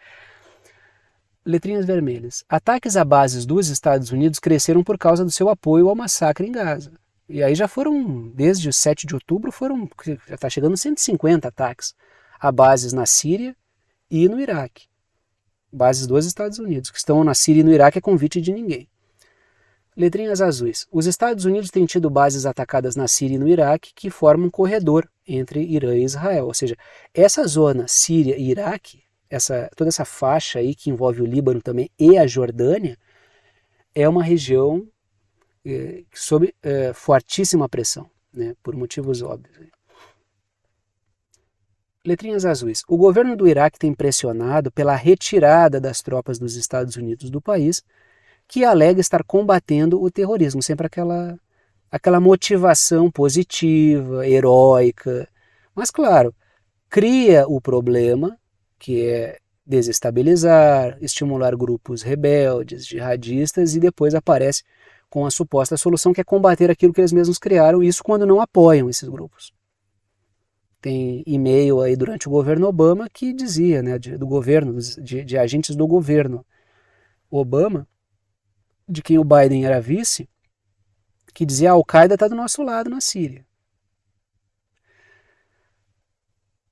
S1: Letrinhas vermelhas. Ataques a bases dos Estados Unidos cresceram por causa do seu apoio ao massacre em Gaza. E aí já foram, desde o 7 de outubro, já está chegando 150 ataques a bases na Síria e no Iraque. Bases dos Estados Unidos, que estão na Síria e no Iraque a convite de ninguém. Letrinhas azuis. Os Estados Unidos têm tido bases atacadas na Síria e no Iraque que formam um corredor entre Irã e Israel. Ou seja, essa zona Síria e Iraque, toda essa faixa aí que envolve o Líbano também e a Jordânia, é uma região sob fortíssima pressão, né, por motivos óbvios. Letrinhas azuis. O governo do Iraque tem pressionado pela retirada das tropas dos Estados Unidos do país, que alega estar combatendo o terrorismo, sempre aquela motivação positiva, heróica. Mas, claro, cria o problema, que é desestabilizar, estimular grupos rebeldes, jihadistas, e depois aparece com a suposta solução, que é combater aquilo que eles mesmos criaram, isso quando não apoiam esses grupos. Tem e-mail aí durante o governo Obama que dizia, né, de agentes do governo Obama, de quem o Biden era vice, que dizia: a Al-Qaeda está do nosso lado na Síria.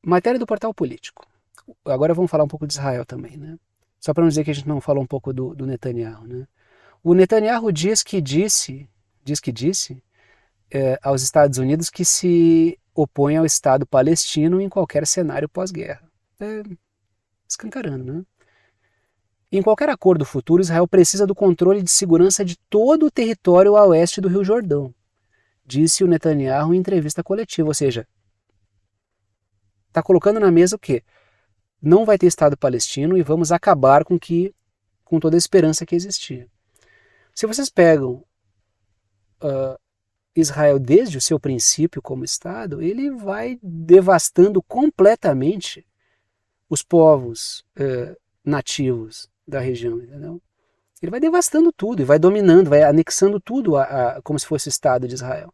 S1: Matéria do Portal Político. Agora vamos falar um pouco de Israel também, né? Só para não dizer que a gente não falou um pouco do Netanyahu, né? O Netanyahu diz que disse aos Estados Unidos que se opõe ao Estado palestino em qualquer cenário pós-guerra. Escancarando, né? Em qualquer acordo futuro, Israel precisa do controle de segurança de todo o território a oeste do Rio Jordão, disse o Netanyahu em entrevista coletiva. Ou seja, está colocando na mesa o quê? Não vai ter Estado palestino e vamos acabar com toda a esperança que existia. Se vocês pegam Israel desde o seu princípio como Estado, ele vai devastando completamente os povos nativos da região, entendeu? Ele vai devastando tudo e vai dominando, vai anexando tudo como se fosse o Estado de Israel.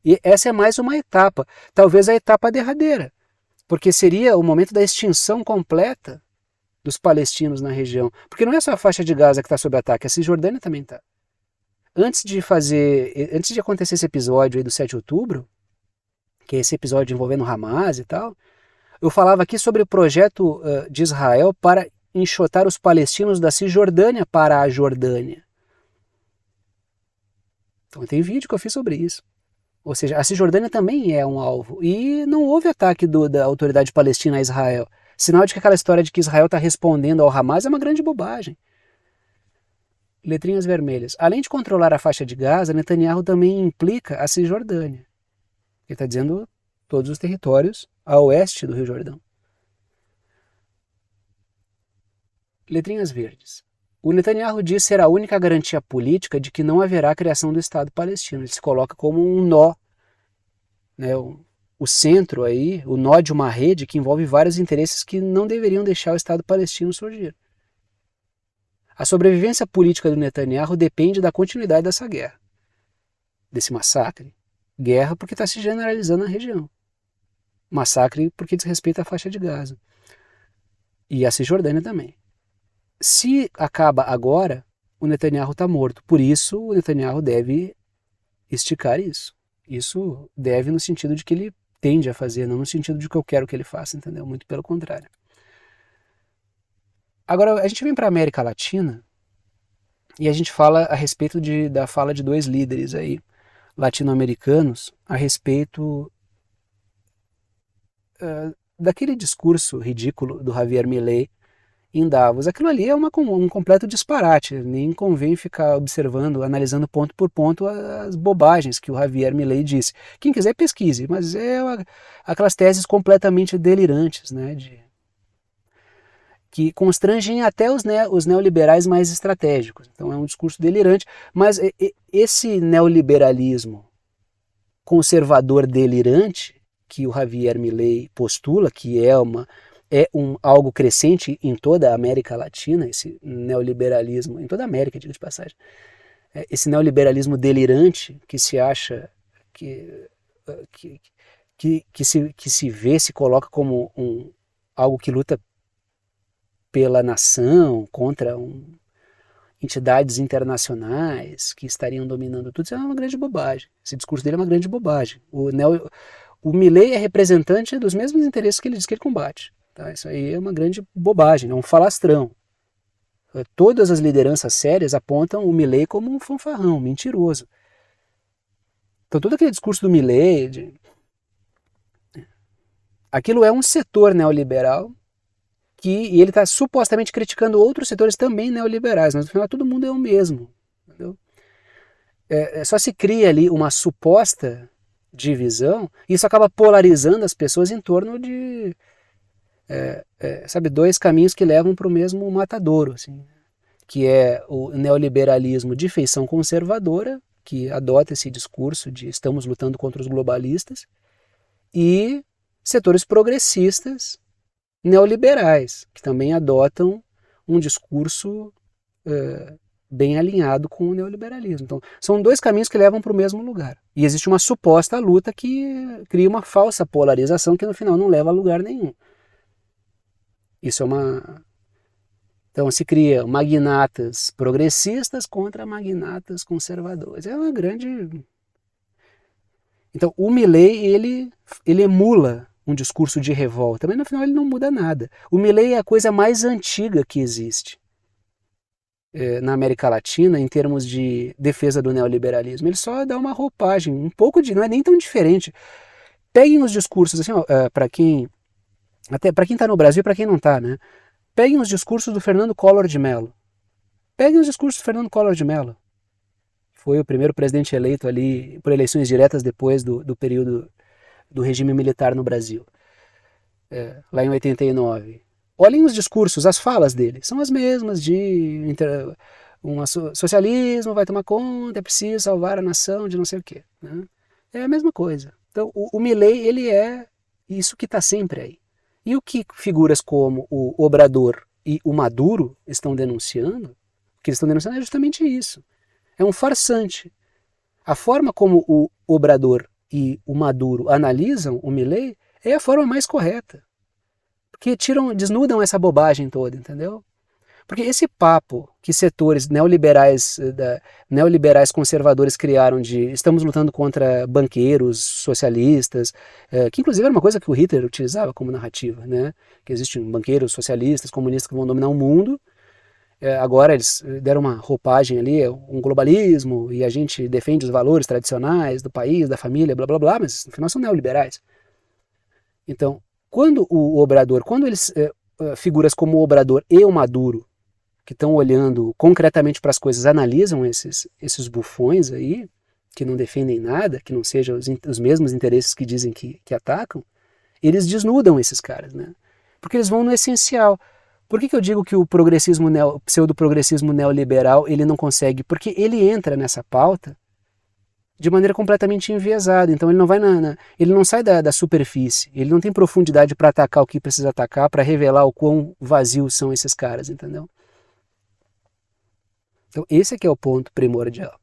S1: E essa é mais uma etapa, talvez a etapa derradeira, porque seria o momento da extinção completa dos palestinos na região. Porque não é só a faixa de Gaza que está sob ataque, a Cisjordânia também está. Antes de acontecer esse episódio aí do 7 de outubro, que é esse episódio envolvendo Hamas e tal, eu falava aqui sobre o projeto de Israel para enxotar os palestinos da Cisjordânia para a Jordânia. Então tem vídeo que eu fiz sobre isso. Ou seja, a Cisjordânia também é um alvo. E não houve ataque da autoridade palestina a Israel. Sinal de que aquela história de que Israel está respondendo ao Hamas é uma grande bobagem. Letrinhas vermelhas. Além de controlar a faixa de Gaza, Netanyahu também implica a Cisjordânia. Ele está dizendo todos os territórios a oeste do Rio Jordão. Letrinhas verdes. O Netanyahu diz ser a única garantia política de que não haverá a criação do Estado palestino. Ele se coloca como um nó, né, o centro aí, o nó de uma rede que envolve vários interesses que não deveriam deixar o Estado palestino surgir. A sobrevivência política do Netanyahu depende da continuidade dessa guerra, desse massacre. Guerra porque está se generalizando na região. Massacre porque diz respeito à faixa de Gaza. E a Cisjordânia também. Se acaba agora, o Netanyahu está morto. Por isso, o Netanyahu deve esticar isso. Isso deve no sentido de que ele tende a fazer, não no sentido de que eu quero que ele faça, entendeu? Muito pelo contrário. Agora, a gente vem para a América Latina e a gente fala a respeito da fala de dois líderes aí, latino-americanos, a respeito daquele discurso ridículo do Javier Milei em Davos. Aquilo ali é um completo disparate, nem convém ficar observando, analisando ponto por ponto as bobagens que o Javier Milei disse. Quem quiser pesquise, mas aquelas teses completamente delirantes, né, que constrangem até os neoliberais mais estratégicos. Então é um discurso delirante, mas esse neoliberalismo conservador delirante que o Javier Milei postula, que é algo crescente em toda a América Latina, esse neoliberalismo, em toda a América, diga de passagem, esse neoliberalismo delirante que se acha, que se vê, se coloca como algo que luta pela nação, contra entidades internacionais que estariam dominando tudo, isso é uma grande bobagem. Esse discurso dele é uma grande bobagem. O Milei é representante dos mesmos interesses que ele diz que ele combate. Tá? Isso aí é uma grande bobagem, é um falastrão. Todas as lideranças sérias apontam o Milei como um fanfarrão, mentiroso. Então todo aquele discurso do Milei, aquilo é um setor neoliberal e ele está supostamente criticando outros setores também neoliberais, mas no final todo mundo é o mesmo. Entendeu? Só se cria ali uma suposta divisão e isso acaba polarizando as pessoas em torno de sabe, dois caminhos que levam para o mesmo matadouro, assim, que é o neoliberalismo de feição conservadora, que adota esse discurso de estamos lutando contra os globalistas, e setores progressistas neoliberais, que também adotam um discurso bem alinhado com o neoliberalismo. Então, são dois caminhos que levam para o mesmo lugar. E existe uma suposta luta que cria uma falsa polarização que no final não leva a lugar nenhum. Isso é Então se cria magnatas progressistas contra magnatas conservadores. É uma grande... Então o Milei, ele emula um discurso de revolta, mas no final ele não muda nada. O Milei é a coisa mais antiga que existe na América Latina em termos de defesa do neoliberalismo. Ele só dá uma roupagem, um pouco de... não é nem tão diferente. Peguem os discursos, assim, para quem... até para quem está no Brasil e para quem não está, né? Peguem os discursos do Fernando Collor de Mello. Peguem os discursos do Fernando Collor de Mello. Foi o primeiro presidente eleito ali por eleições diretas depois do período do regime militar no Brasil, lá em 89. Olhem os discursos, as falas dele, são as mesmas de socialismo vai tomar conta, é preciso salvar a nação de não sei o quê. Né? É a mesma coisa. Então o Milei, ele é isso que está sempre aí. E o que figuras como o Obrador e o Maduro estão denunciando, o que eles estão denunciando é justamente isso. É um farsante. A forma como o Obrador e o Maduro analisam o Milei é a forma mais correta. Porque desnudam essa bobagem toda, entendeu? Porque esse papo que setores neoliberais conservadores criaram de estamos lutando contra banqueiros, socialistas, que inclusive era uma coisa que o Hitler utilizava como narrativa, né? Que existem banqueiros, socialistas, comunistas que vão dominar o mundo. Agora eles deram uma roupagem ali, um globalismo, e a gente defende os valores tradicionais do país, da família, blá blá blá, mas no final são neoliberais. Então, quando figuras como o Obrador e o Maduro, que estão olhando concretamente para as coisas, analisam esses bufões aí, que não defendem nada, que não sejam os mesmos interesses que dizem que atacam, eles desnudam esses caras, né? Porque eles vão no essencial. Por que eu digo que o pseudo-progressismo neoliberal ele não consegue? Porque ele entra nessa pauta de maneira completamente enviesada. Então ele não vai ele não sai da superfície, ele não tem profundidade para atacar o que precisa atacar, para revelar o quão vazios são esses caras, entendeu? Então esse aqui é o ponto primordial.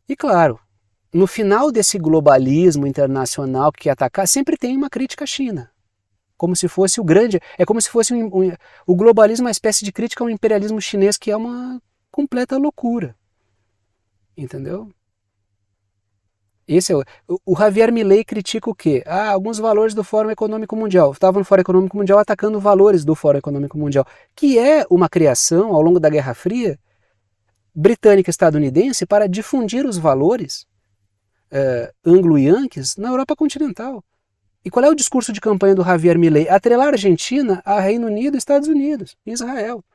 S1: E claro, no final desse globalismo internacional que quer atacar, sempre tem uma crítica à China. Como se fosse o grande... É como se fosse o globalismo uma espécie de crítica ao imperialismo chinês, que é uma completa loucura. Entendeu? Esse é o Javier Milei critica o quê? Alguns valores do Fórum Econômico Mundial. Estava no Fórum Econômico Mundial atacando valores do Fórum Econômico Mundial, que é uma criação, ao longo da Guerra Fria, britânica e estadunidense, para difundir os valores anglo-yankees na Europa continental. E qual é o discurso de campanha do Javier Milei? Atrelar a Argentina a Reino Unido, Estados Unidos, Israel.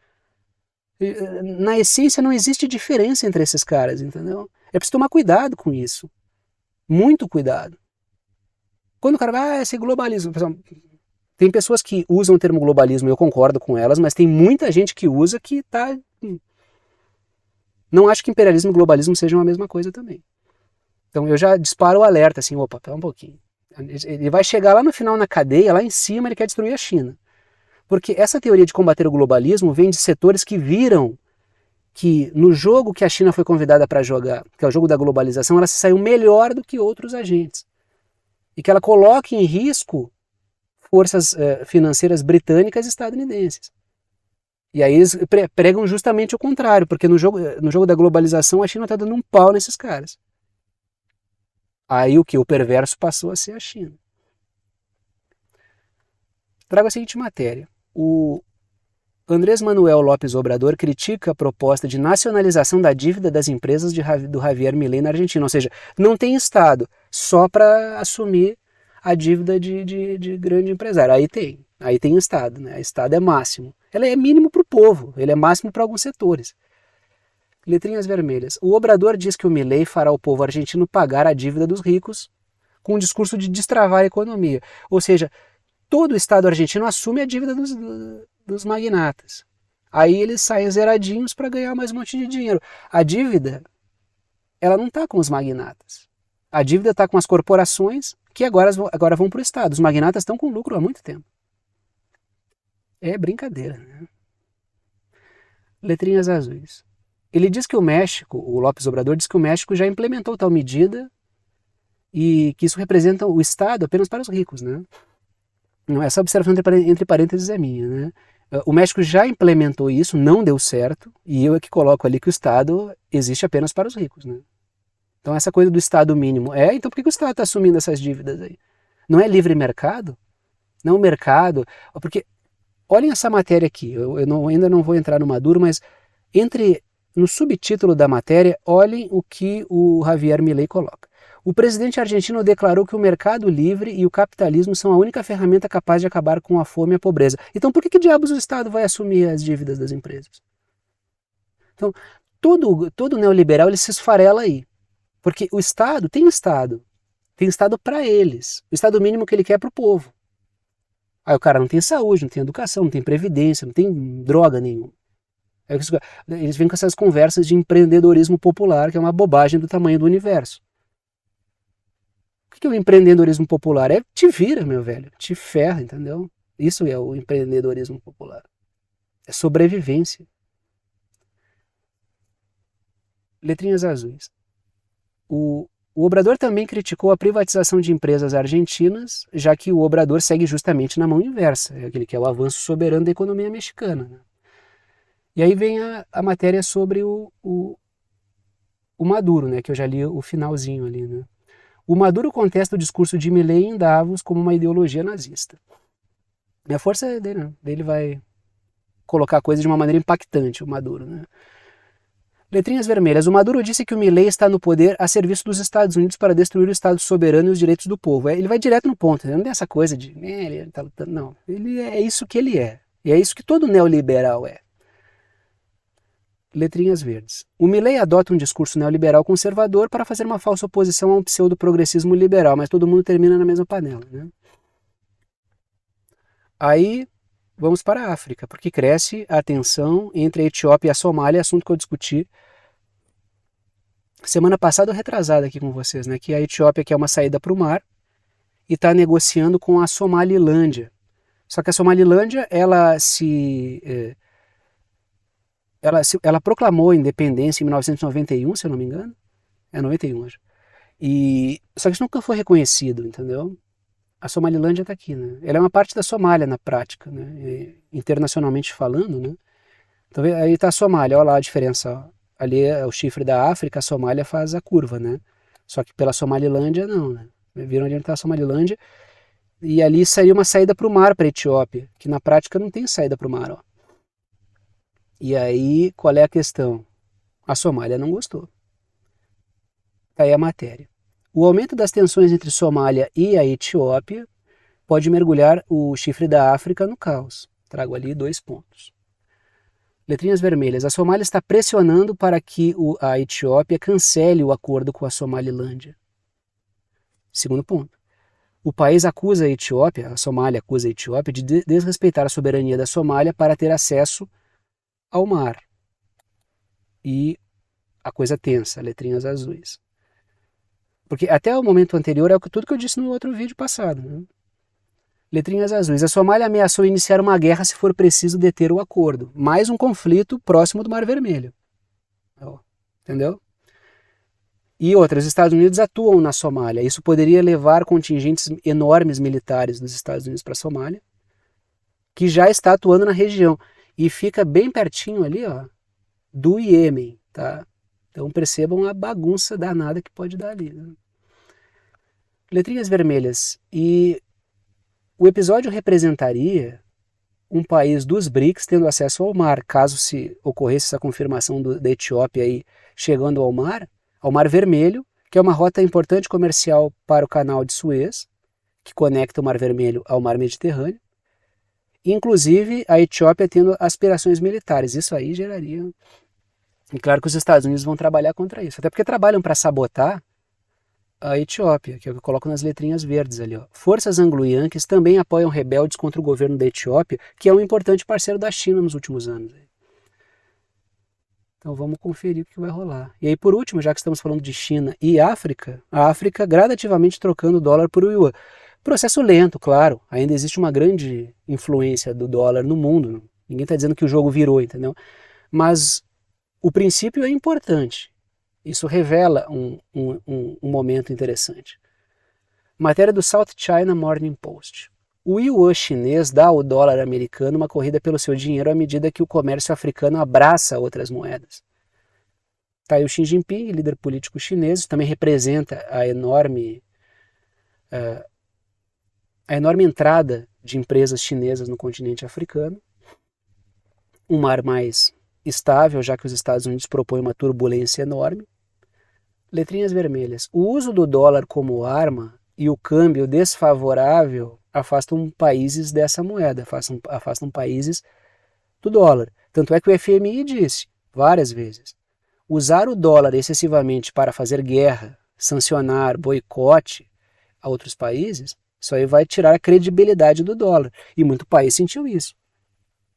S1: Na essência não existe diferença entre esses caras, entendeu? É preciso tomar cuidado com isso. Muito cuidado. Quando o cara vai, esse globalismo... Tem pessoas que usam o termo globalismo, eu concordo com elas, mas tem muita gente que usa que tá... Não acho que imperialismo e globalismo sejam a mesma coisa também. Então eu já disparo o alerta, assim, opa, pera um pouquinho. Ele vai chegar lá no final na cadeia, lá em cima ele quer destruir a China. Porque essa teoria de combater o globalismo vem de setores que viram que no jogo que a China foi convidada para jogar, que é o jogo da globalização, ela se saiu melhor do que outros agentes. E que ela coloca em risco forças financeiras britânicas e estadunidenses. E aí eles pregam justamente o contrário, porque no jogo da globalização a China está dando um pau nesses caras. Aí o que? O perverso passou a ser a China. Trago a seguinte matéria. O Andrés Manuel López Obrador critica a proposta de nacionalização da dívida das empresas do Javier Milei na Argentina. Ou seja, não tem Estado, só para assumir a dívida de grande empresário. Aí tem Estado, né? O Estado é máximo. Ela é mínimo para o povo, ele é máximo para alguns setores. Letrinhas vermelhas. O Obrador diz que o Milei fará o povo argentino pagar a dívida dos ricos com o discurso de destravar a economia. Ou seja, todo o Estado argentino assume a dívida dos magnatas. Aí eles saem zeradinhos para ganhar mais um monte de dinheiro. A dívida, ela não está com os magnatas. A dívida está com as corporações que agora vão para o Estado. Os magnatas estão com lucro há muito tempo. É brincadeira, né? Letrinhas azuis. Ele diz que o México, o López Obrador diz que o México já implementou tal medida e que isso representa o Estado apenas para os ricos, né? Não, essa observação entre parênteses é minha, né? O México já implementou isso, não deu certo, e eu é que coloco ali que o Estado existe apenas para os ricos, né? Então essa coisa do Estado mínimo, então por que o Estado está assumindo essas dívidas aí? Não é livre mercado? Não o mercado, porque olhem essa matéria aqui, ainda não vou entrar no Maduro, mas no subtítulo da matéria, olhem o que o Javier Milei coloca. O presidente argentino declarou que o mercado livre e o capitalismo são a única ferramenta capaz de acabar com a fome e a pobreza. Então por que diabos o Estado vai assumir as dívidas das empresas? Então, todo neoliberal ele se esfarela aí. Porque o Estado tem Estado para eles. O Estado mínimo que ele quer é para o povo. Aí o cara não tem saúde, não tem educação, não tem previdência, não tem droga nenhuma. Eles vêm com essas conversas de empreendedorismo popular, que é uma bobagem do tamanho do universo. O que é o empreendedorismo popular? É te vira, meu velho, te ferra, entendeu? Isso é o empreendedorismo popular. É sobrevivência. Letrinhas azuis. O Obrador também criticou a privatização de empresas argentinas, já que o Obrador segue justamente na mão inversa, aquele que é o avanço soberano da economia mexicana, né? E aí vem a matéria sobre o Maduro, né, que eu já li o finalzinho ali, né? O Maduro contesta o discurso de Milei em Davos como uma ideologia nazista. E a força dele, né? Ele vai colocar a coisa de uma maneira impactante, o Maduro, né? Letrinhas vermelhas. O Maduro disse que o Milei está no poder a serviço dos Estados Unidos para destruir o Estado soberano e os direitos do povo. Ele vai direto no ponto, né? Não tem essa coisa de... ele tá lutando, não. Ele é isso que ele é. E é isso que todo neoliberal é. Letrinhas verdes. O Milei adota um discurso neoliberal conservador para fazer uma falsa oposição a um pseudo-progressismo liberal, mas todo mundo termina na mesma panela, né? Aí vamos para a África, porque cresce a tensão entre a Etiópia e a Somália, assunto que eu discuti semana passada ou retrasada aqui com vocês, né? Que a Etiópia quer uma saída para o mar e está negociando com a Somalilândia. Só que a Somalilândia, ela proclamou a independência em 1991, se eu não me engano. É 91, acho. Só que isso nunca foi reconhecido, entendeu? A Somalilândia está aqui, né? Ela é uma parte da Somália na prática, né? Internacionalmente falando, né? Então aí está a Somália, olha lá a diferença. Ó. Ali é o chifre da África, a Somália faz a curva, né? Só que pela Somalilândia não, né? Viram onde está a Somalilândia? E ali seria uma saída para o mar para a Etiópia, que na prática não tem saída para o mar, ó. E aí, qual é a questão? A Somália não gostou. Tá aí a matéria. O aumento das tensões entre Somália e a Etiópia pode mergulhar o chifre da África no caos. Trago ali 2 pontos. Letrinhas vermelhas. A Somália está pressionando para que a Etiópia cancele o acordo com a Somalilândia. Segundo ponto. O país acusa a Etiópia, a Somália acusa a Etiópia de desrespeitar a soberania da Somália para ter acesso ao mar. E a coisa tensa, letrinhas azuis. Porque até o momento anterior é tudo que eu disse no outro vídeo passado. Né? Letrinhas azuis. A Somália ameaçou iniciar uma guerra se for preciso deter o acordo. Mais um conflito próximo do Mar Vermelho. Entendeu? E outras, os Estados Unidos atuam na Somália. Isso poderia levar contingentes enormes militares dos Estados Unidos para a Somália, que já está atuando na região. E fica bem pertinho ali, ó, do Iêmen, tá? Então percebam a bagunça danada que pode dar ali. Né? Letrinhas vermelhas. E o episódio representaria um país dos BRICS tendo acesso ao mar, caso se ocorresse essa confirmação da Etiópia aí chegando ao Mar Vermelho, que é uma rota importante comercial para o canal de Suez, que conecta o Mar Vermelho ao Mar Mediterrâneo. Inclusive a Etiópia tendo aspirações militares. Isso aí geraria... E claro que os Estados Unidos vão trabalhar contra isso, até porque trabalham para sabotar a Etiópia, que é o que eu coloco nas letrinhas verdes ali. Ó. Forças anglo-yankees também apoiam rebeldes contra o governo da Etiópia, que é um importante parceiro da China nos últimos anos. Então vamos conferir o que vai rolar. E aí por último, já que estamos falando de China e África, a África gradativamente trocando o dólar por o yuan. Processo lento, claro, ainda existe uma grande influência do dólar no mundo. Ninguém está dizendo que o jogo virou, entendeu? Mas o princípio é importante. Isso revela um momento interessante. Matéria do South China Morning Post. O yuan chinês dá ao dólar americano uma corrida pelo seu dinheiro à medida que o comércio africano abraça outras moedas. Tá aí o Xi Jinping, líder político chinês, também representa a enorme entrada de empresas chinesas no continente africano. Um mar mais estável, já que os Estados Unidos propõem uma turbulência enorme. Letrinhas vermelhas. O uso do dólar como arma e o câmbio desfavorável afastam países dessa moeda, afastam países do dólar. Tanto é que o FMI disse várias vezes, usar o dólar excessivamente para fazer guerra, sancionar, boicote a outros países, isso aí vai tirar a credibilidade do dólar. E muito país sentiu isso.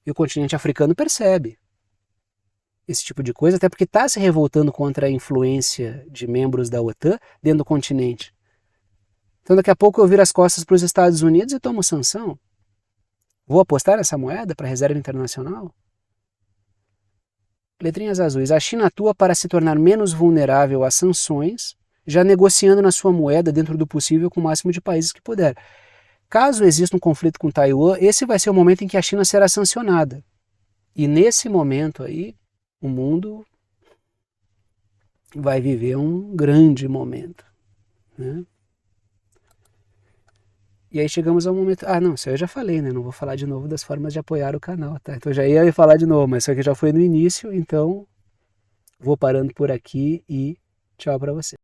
S1: E o continente africano percebe esse tipo de coisa, até porque está se revoltando contra a influência de membros da OTAN dentro do continente. Então daqui a pouco eu viro as costas para os Estados Unidos e tomo sanção. Vou apostar nessa moeda para a reserva internacional? Letrinhas azuis. A China atua para se tornar menos vulnerável às sanções, já negociando na sua moeda dentro do possível com o máximo de países que puder. Caso exista um conflito com Taiwan, esse vai ser o momento em que a China será sancionada. E nesse momento aí, o mundo vai viver um grande momento. Né? E aí chegamos ao momento... não, isso aí eu já falei, né? Não vou falar de novo das formas de apoiar o canal, tá? Então eu já ia falar de novo, mas isso aqui já foi no início, então vou parando por aqui e tchau pra você.